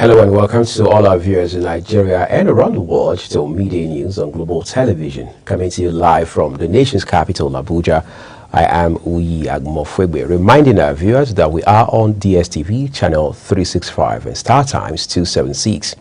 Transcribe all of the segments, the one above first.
Hello and welcome to all our viewers in Nigeria and around the world to Midday News on Global Television, coming to you live from the nation's capital, Abuja. I am Uyi Agmofwegbe, reminding our viewers that we are on DSTV channel 365 and Star Times 276.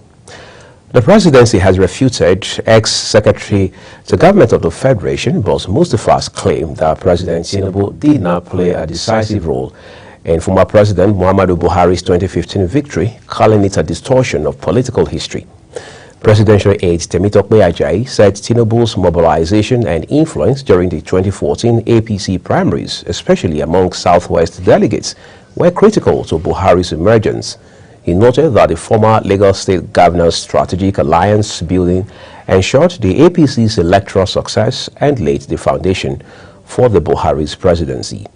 The presidency has refuted ex-secretary to government of the Federation, Boss Mustafa's claim that President Tinubu did not play a decisive role in former President Muhammadu Buhari's 2015 victory, calling it a distortion of political history. Presidential aide Temitope Ajayi said Tinubu's mobilization and influence during the 2014 APC primaries, especially among Southwest delegates, were critical to Buhari's emergence. He noted that the former Lagos State Governor's strategic alliance building ensured the APC's electoral success and laid the foundation for the Buhari's presidency.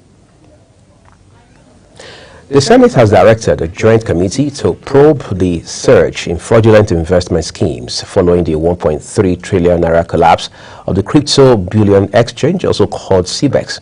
The Senate has directed a joint committee to probe the surge in fraudulent investment schemes following the 1.3 trillion naira collapse of the crypto bullion exchange, also called CBEX.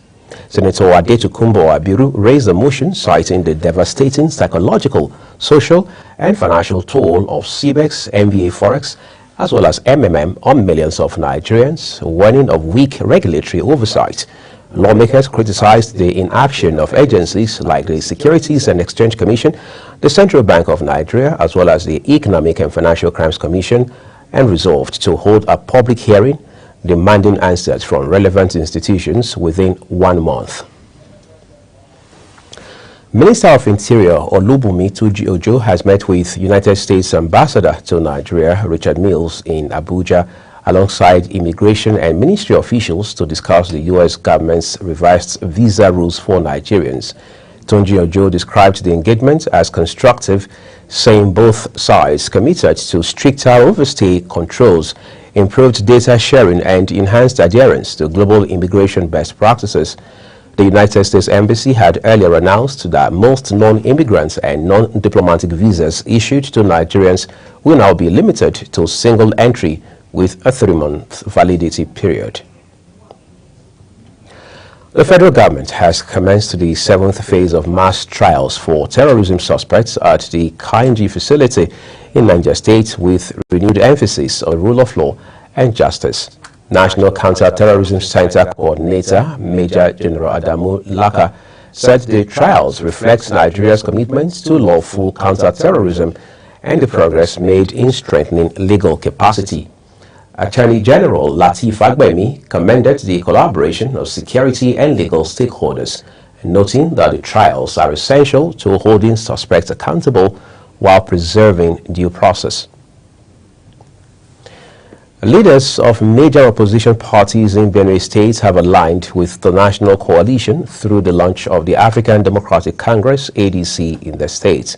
Senator Adetukumbo Abiru raised a motion citing the devastating psychological, social, and financial toll of CBEX, MBA Forex, as well as MMM on millions of Nigerians, warning of weak regulatory oversight. Lawmakers criticized the inaction of agencies like the Securities and Exchange Commission, the Central Bank of Nigeria, as well as the Economic and Financial Crimes Commission, and resolved to hold a public hearing demanding answers from relevant institutions within 1 month. Minister of Interior Olubunmi Tuji-Ojo has met with United States Ambassador to Nigeria, Richard Mills, in Abuja, alongside immigration and ministry officials to discuss the U.S. government's revised visa rules for Nigerians. Tuji-Ojo described the engagement as constructive, saying both sides committed to stricter overstay controls, improved data sharing, and enhanced adherence to global immigration best practices. The United States Embassy had earlier announced that most non-immigrants and non-diplomatic visas issued to Nigerians will now be limited to single entry with a 3-month validity period. The federal government has commenced the 7th phase of mass trials for terrorism suspects at the Kainji facility in Niger State, with renewed emphasis on rule of law and justice. National Counter-Terrorism Center Coordinator Major General Adamu Laka said the trials reflect Nigeria's commitment to lawful counter-terrorism and the progress made in strengthening legal capacity. Attorney General Lateef Fagbemi commended the collaboration of security and legal stakeholders, noting that the trials are essential to holding suspects accountable while preserving due process. Leaders of major opposition parties in Benue State have aligned with the National Coalition through the launch of the African Democratic Congress, ADC, in the state.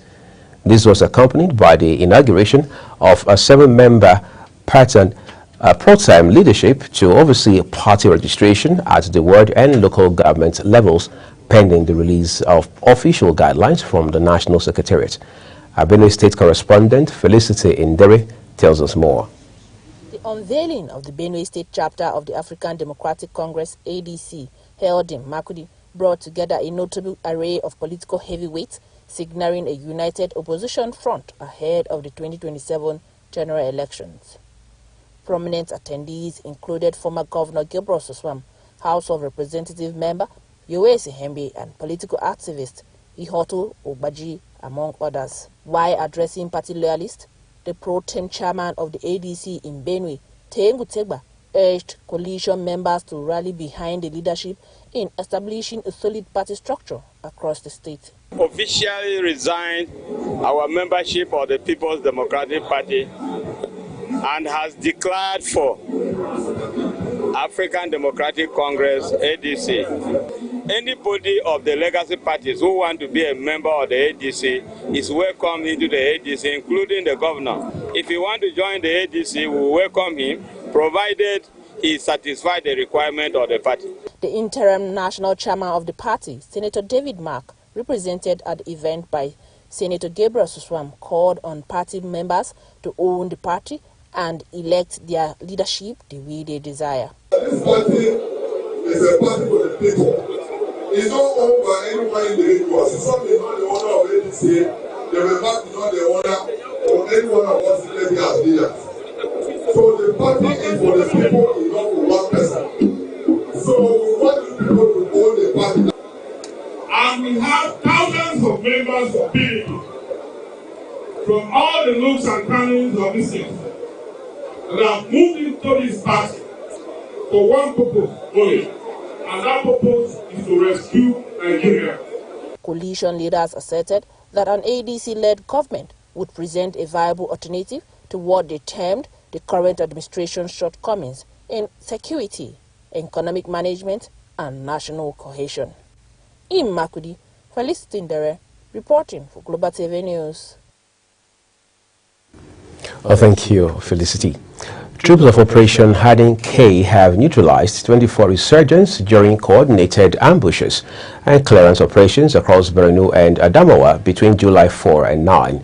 This was accompanied by the inauguration of a 7-member pro-time leadership to oversee party registration at the ward and local government levels, pending the release of official guidelines from the National Secretariat. Our Benue State correspondent Felicity Indere tells us more. The unveiling of the Benue State chapter of the African Democratic Congress, ADC, held in Makurdi, brought together a notable array of political heavyweights, signaling a united opposition front ahead of the 2027 general elections. Prominent attendees included former Governor Gabriel Soswam, House of Representative member Yowesi Hembe, and political activist Ihoto Ogbaji, among others. While addressing party loyalists, the pro-tem chairman of the ADC in Benue, Tengu Tegba, urged coalition members to rally behind the leadership in establishing a solid party structure across the state. Officially resigned our membership of the People's Democratic Party and has declared for African Democratic Congress, ADC. Anybody of the legacy parties who want to be a member of the ADC is welcome into the ADC, including the governor. If he wants to join the ADC, we will welcome him, provided he satisfies the requirement of the party. The interim national chairman of the party, Senator David Mark, represented at the event by Senator Gabriel Soswam, called on party members to own the party and elect their leadership the way they desire. This party is a party for the people. It's not owned by any individuals. It's not the owner of ADC. The members is not the owner. or any one of us maybe as leaders. So the party is for the people, and not for one person. So we want the people to own the party. And we have thousands of members of PDP from all the nooks and crannies of this state that have moved into this party for one purpose only, and that purpose is to rescue Nigeria. Coalition leaders asserted that an ADC-led government would present a viable alternative to what they termed the current administration's shortcomings in security, economic management, and national cohesion. In Makudi, Felicity Ndere, reporting for Global TV News. Thank you, Felicity. Troops of Operation Hardin K have neutralized 24 insurgents during coordinated ambushes and clearance operations across Borno and Adamawa between July 4 and 9.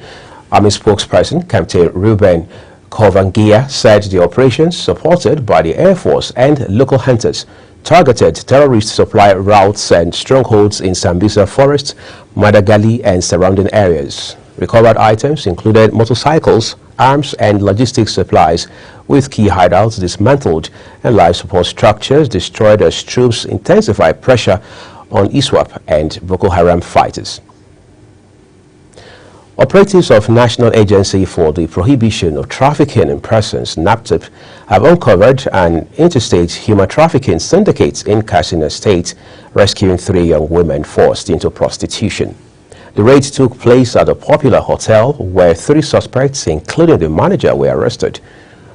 Army spokesperson Captain Ruben Kovangia said the operations, supported by the Air Force and local hunters, targeted terrorist supply routes and strongholds in Sambisa Forest, Madagali and surrounding areas. Recovered items included motorcycles, arms and logistics supplies, with key hideouts dismantled and life support structures destroyed as troops intensified pressure on ISWAP and Boko Haram fighters. Operatives of National Agency for the Prohibition of Trafficking in Persons, NAPTIP, have uncovered an interstate human trafficking syndicate in Katsina State, rescuing 3 young women forced into prostitution. The raid took place at a popular hotel where 3 suspects, including the manager, were arrested.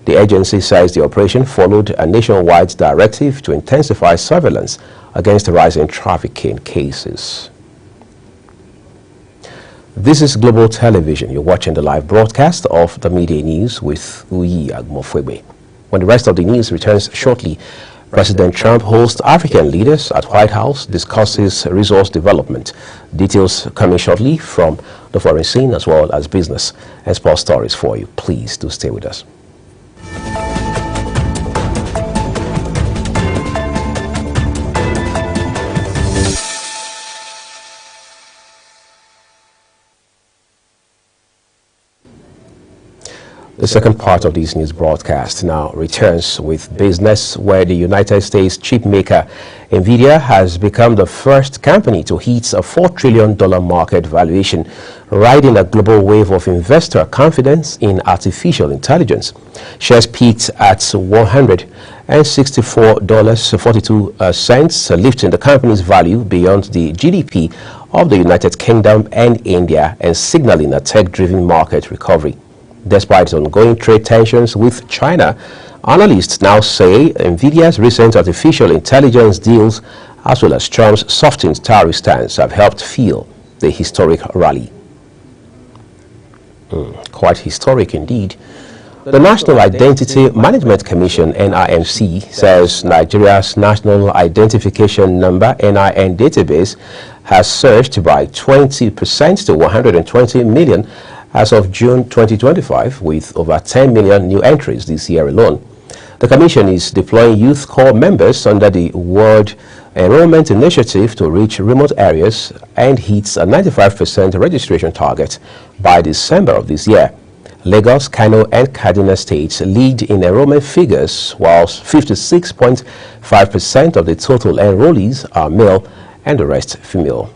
The agency says the operation followed a nationwide directive to intensify surveillance against rising trafficking cases. This is Global Television. You're watching the live broadcast of the Midday News with Uyi Agmofwebe. When the rest of the news returns shortly, President Trump hosts African leaders at White House, discusses resource development. Details coming shortly from the foreign scene as well as business and sports stories for you. Please do stay with us. The second part of this news broadcast now returns with business, where the United States chip maker NVIDIA has become the first company to hit a $4 trillion market valuation, riding a global wave of investor confidence in artificial intelligence. Shares peaked at $164.42, lifting the company's value beyond the GDP of the United Kingdom and India and signaling a tech-driven market recovery. Despite ongoing trade tensions with China, analysts now say NVIDIA's recent artificial intelligence deals, as well as Trump's softened tariff stance, have helped fuel the historic rally. Quite historic indeed. The National Identity Management Commission, NIMC, says Nigeria's National Identification Number, NIN database has surged by 20% to 120 million as of June 2025, with over 10 million new entries this year alone. The Commission is deploying Youth Corps members under the World Enrollment Initiative to reach remote areas and hits a 95% registration target by December of this year. Lagos, Kano, and Kaduna states lead in enrollment figures, whilst 56.5% of the total enrollees are male and the rest female.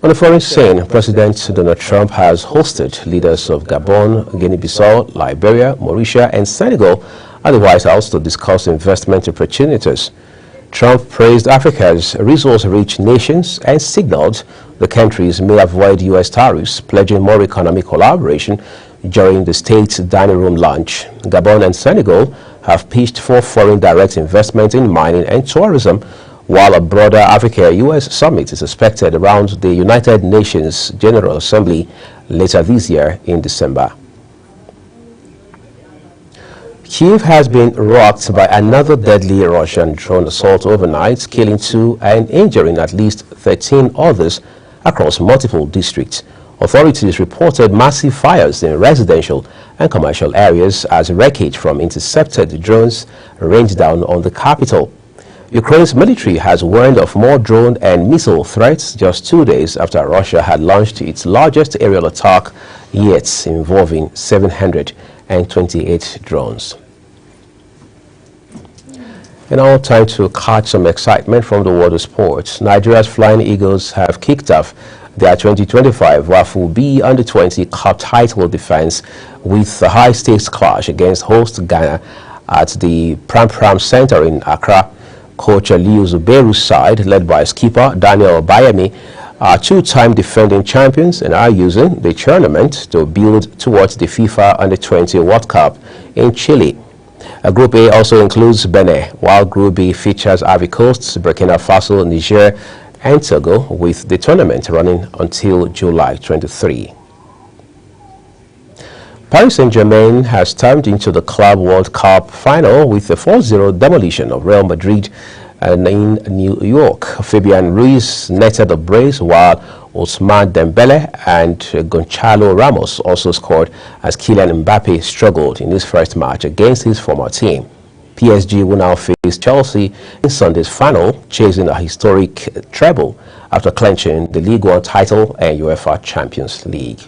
On the foreign scene, President Donald Trump has hosted leaders of Gabon, Guinea-Bissau, Liberia, Mauritius, and Senegal at the White House to discuss investment opportunities. Trump praised Africa's resource-rich nations and signaled the countries may avoid U.S. tariffs, pledging more economic collaboration during the state's dining room lunch. Gabon and Senegal have pitched for foreign direct investment in mining and tourism, while a broader Africa-U.S. summit is expected around the United Nations General Assembly later this year in December. Kyiv has been rocked by another deadly Russian drone assault overnight, killing 2 and injuring at least 13 others across multiple districts. Authorities reported massive fires in residential and commercial areas as wreckage from intercepted drones rained down on the capital. Ukraine's military has warned of more drone and missile threats just 2 days after Russia had launched its largest aerial attack yet, involving 728 drones. And now time to catch some excitement from the world of sports. Nigeria's Flying Eagles have kicked off their 2025 WAFU B Under-20 Cup title defense with a high-stakes clash against host Ghana at the Pram Pram Center in Accra. Coach Aliu Zubairu's side, led by skipper Daniel Bayemi, are two-time defending champions and are using the tournament to build towards the FIFA Under-20 World Cup in Chile. Group A also includes Benin, while Group B features Ivory Coast, Burkina Faso, Niger, and Togo, with the tournament running until July 23. Paris Saint-Germain has stormed into the Club World Cup final with a 4-0 demolition of Real Madrid in New York. Fabian Ruiz netted the brace, while Ousmane Dembele and Gonçalo Ramos also scored as Kylian Mbappe struggled in his first match against his former team. PSG will now face Chelsea in Sunday's final, chasing a historic treble after clinching the League One title and UEFA Champions League.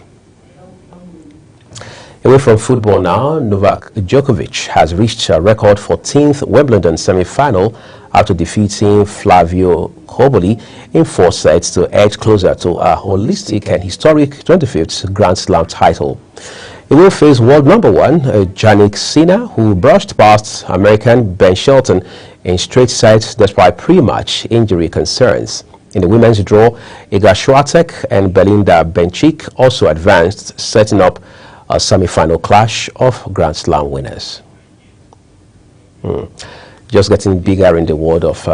Away from football now, Novak Djokovic has reached a record 14th Wimbledon semi-final after defeating Flavio Cobolli in 4 sets to edge closer to a holistic and historic 25th Grand Slam title. He will face world number 1 Jannik Sinner, who brushed past American Ben Shelton in straight sets despite pre-match injury concerns. In the women's draw, Iga Swiatek and Belinda Bencic also advanced, setting up a semi-final clash of Grand Slam winners. Just getting bigger in the world of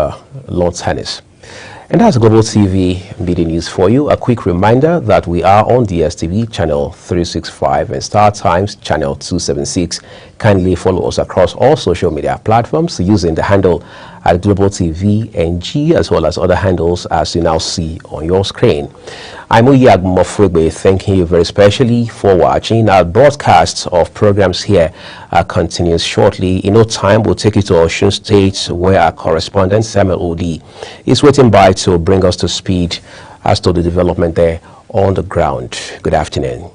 lawn tennis. And that's Global TV Media News for you. A quick reminder that we are on DSTV channel 365 and Star Times channel 276. Kindly follow us across all social media platforms using the handle at Global TV NG, as well as other handles as you now see on your screen. I'm Uyi Agumofwegbe, thanking you very specially for watching. Our broadcast of programs here continues shortly. In no time, we'll take you to Osun State, where our correspondent Samuel Odi is waiting by to bring us to speed as to the development there on the ground. Good afternoon.